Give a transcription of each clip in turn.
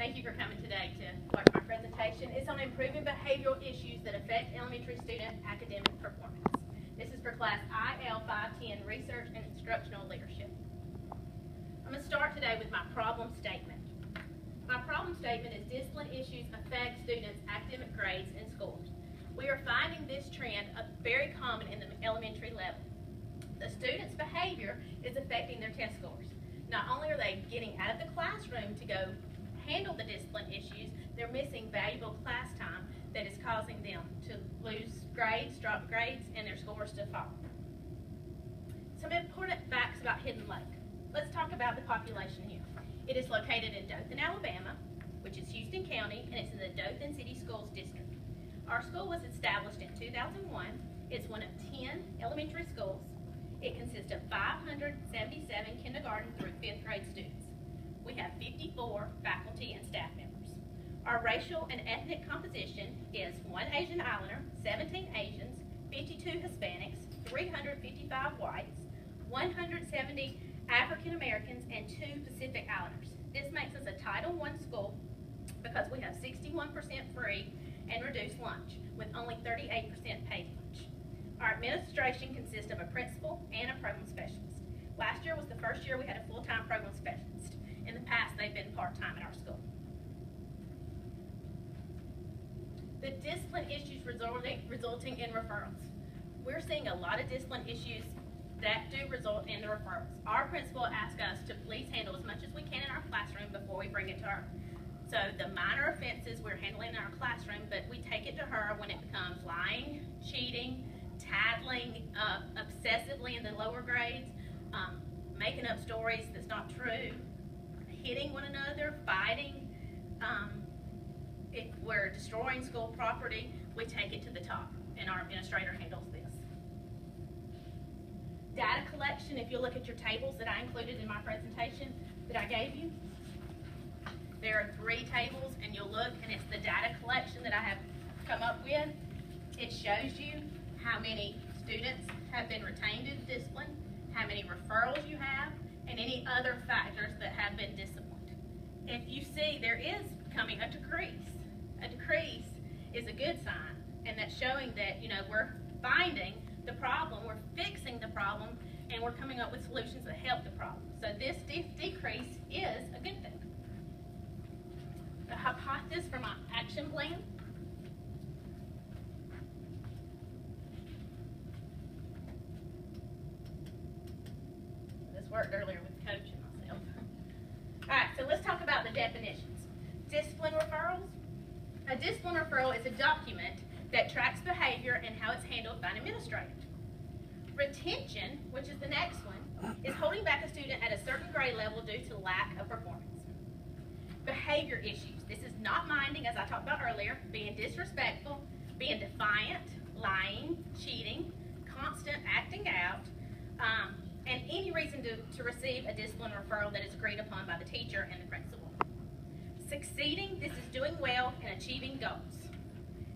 Thank you for coming today to watch my presentation. It's on improving behavioral issues that affect elementary student academic performance. This is for class IL 510, Research and Instructional Leadership. I'm going to start today with my problem statement. My problem statement is discipline issues affect students' academic grades and scores. We are finding this trend very common in the elementary level. The students' behavior is affecting their test scores. Not only are they getting out of the classroom to go handle the discipline issues, they're missing valuable class time that is causing them to lose grades, drop grades, and their scores to fall. Some important facts about Hidden Lake. Let's talk about the population here. It is located in Dothan, Alabama, which is Houston County, and it's in the Dothan City Schools District. Our school was established in 2001. It's one of 10 elementary schools. It consists of 577 kindergarten through 5th grade students. We have 54 faculty and staff members. Our racial and ethnic composition is 1 Asian Islander, 17 Asians, 52 Hispanics, 355 whites, 170 African Americans, and 2 Pacific Islanders. This makes us a Title I school because we have 61% free and reduced lunch, with only 38% paid lunch. Our administration consists of a principal and a program specialist. Last year was the first year we had a full-time program specialist. In the past, they've been part-time at our school. The discipline issues resulting in referrals. We're seeing a lot of discipline issues that do result in the referrals. Our principal asked us to please handle as much as we can in our classroom before we bring it to her. So the minor offenses we're handling in our classroom, but we take it to her when it becomes lying, cheating, tattling obsessively in the lower grades, making up stories that's not true, hitting one another, fighting. If we're destroying school property, we take it to the top, and our administrator handles this. Data collection, if you look at your tables that I included in my presentation that I gave you, there are 3 tables, and you'll look, and it's the data collection that I have come up with. It shows you how many students have been retained in discipline, how many referrals you have, and any other factors that have been disciplined. If you see there is coming a decrease is a good sign, and that's showing that we're finding the problem, we're fixing the problem, and we're coming up with solutions that help the problem. So this decrease is a good thing. The hypothesis for my action plan. This worked earlier with Coach and myself. All right, so let's talk about the definitions. Discipline referrals. A discipline referral is a document that tracks behavior and how it's handled by an administrator. Retention, which is the next one, is holding back a student at a certain grade level due to lack of performance. Behavior issues. This is not minding, as I talked about earlier, being disrespectful, being defiant, lying, cheating, constant acting out, and any reason to receive a discipline referral that is agreed upon by the teacher and the principal. Succeeding, this is doing well and achieving goals.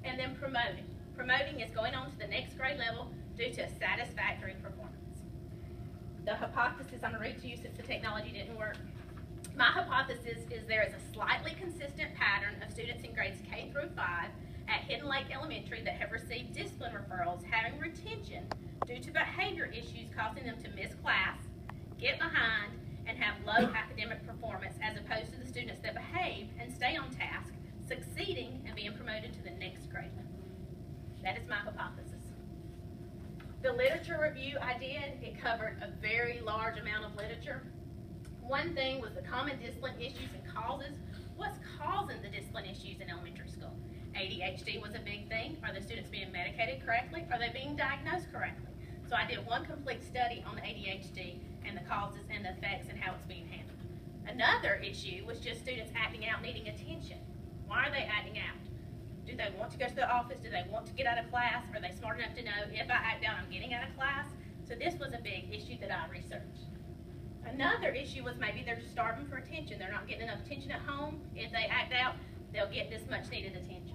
And then promoting. Promoting is going on to the next grade level due to a satisfactory performance. The hypothesis I'm going to read to you since the technology didn't work. My hypothesis is there is a slightly consistent pattern of students in grades K through 5 at Hidden Lake Elementary that have received discipline referrals having retention due to behavior issues causing them to miss class, get behind, and have low academic performance, as opposed to the students that behave and stay on task, succeeding and being promoted to the next grade level. That is my hypothesis. The literature review I did, it covered a very large amount of literature. One thing was the common discipline issues and causes. What's causing the discipline issues in elementary school? ADHD was a big thing. Are the students being medicated correctly? Are they being diagnosed correctly? So I did one complete study on ADHD and the causes and the effects and how it's being handled. Another issue was just students acting out, needing attention. Why are they acting out? Do they want to go to the office? Do they want to get out of class? Are they smart enough to know if I act out, I'm getting out of class? So this was a big issue that I researched. Another issue was maybe they're starving for attention. They're not getting enough attention at home. If they act out, they'll get this much needed attention.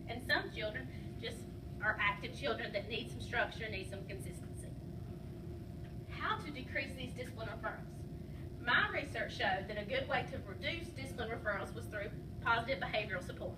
And some children just are active children that need some structure, need some consistency. How to decrease these discipline referrals? My research showed that a good way to reduce discipline referrals was through positive behavioral support.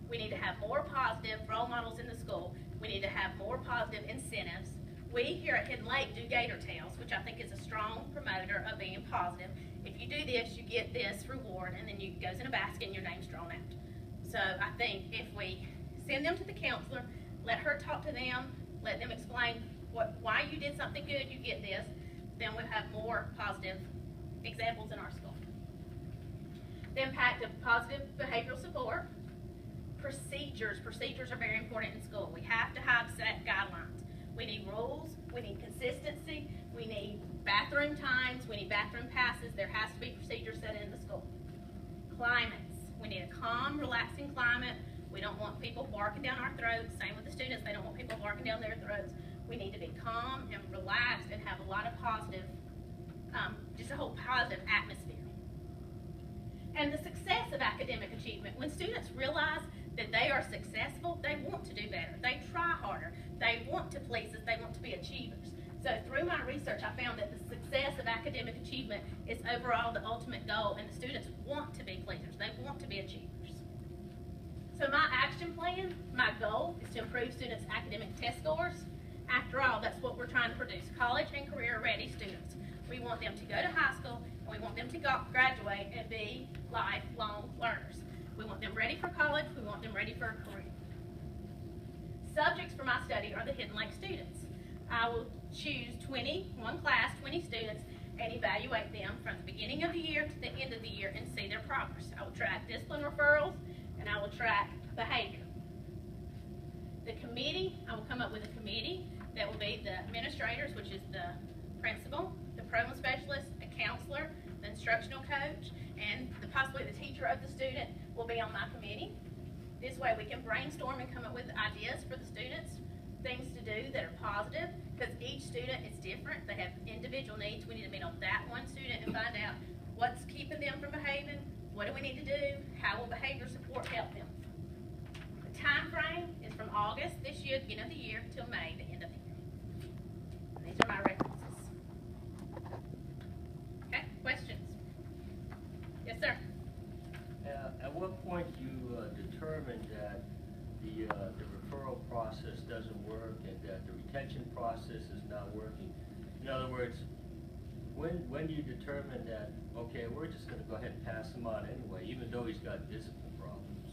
We need to have more positive role models in the school. We need to have more positive incentives. We here at Hidden Lake do Gator Tails, which I think is a strong promoter of being positive. If you do this, you get this reward, and then it goes in a basket and your name's drawn out. So I think if we send them to the counselor, let her talk to them, let them explain why you did something good, you get this, then we'll have more positive examples in our school. The impact of positive behavioral support. Procedures are very important in school. We have to have set guidelines. We need rules, we need consistency, we need bathroom times, we need bathroom passes. There has to be procedures set in the school. Climates. We need a calm, relaxing climate. We don't want people barking down our throats. Same with the students, they don't want people barking down their throats. We need to be calm and relaxed and have a lot of positive, just a whole positive atmosphere. And the success of academic achievement. When students realize that they are successful, they want to do better. They try harder. They want to please us. They want to be achievers. So through my research, I found that the success of academic achievement is overall the ultimate goal, and the students want to be pleasers. They want to be achievers. So my action plan, my goal is to improve students' academic test scores. After all, that's what we're trying to produce, college and career-ready students. We want them to go to high school, and we want them to graduate and be lifelong learners. We want them ready for college. We want them ready for a career. Subjects for my study are the Hidden Lake students. I will choose one class, 20 students, and evaluate them from the beginning of the year to the end of the year and see their progress. I will track discipline referrals, and I will track behavior. The committee, I will come up with a committee that will be the administrators, which is the principal, the program specialist, a counselor, the instructional coach, and possibly the teacher of the student will be on my committee. This way we can brainstorm and come up with ideas for the students, things to do that are positive, because each student is different. They have individual needs. We need to meet on that one student and find out what's keeping them from behaving, what do we need to do, how will behavior support help them. The time frame is from August this year, beginning of the year, till May, the end of the year. And these are my references. Okay, questions? Yes, sir. At what point you determined that the referral process doesn't work and that the retention process is not working? In other words, when do you determine that, okay, we're just going to go ahead and pass him on anyway, even though he's got discipline problems?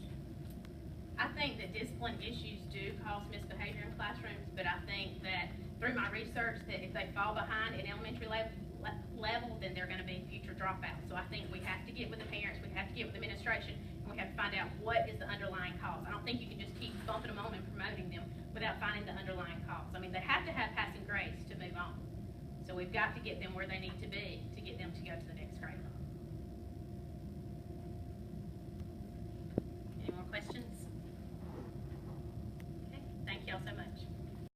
I think that discipline issues do cause misbehavior in classrooms, but I think that through my research that if they fall behind at elementary level, then they're going to be future dropouts. So I think we have to get with the parents, we have to get with the administration, and we have to find out what is the underlying cause. I don't think you can just keep bumping them on and promoting them without finding the underlying cause. I mean, they have to have passing grades to move on. So we've got to get them where they need to be to get them to go to the next grade level. Any more questions? Okay, thank y'all so much.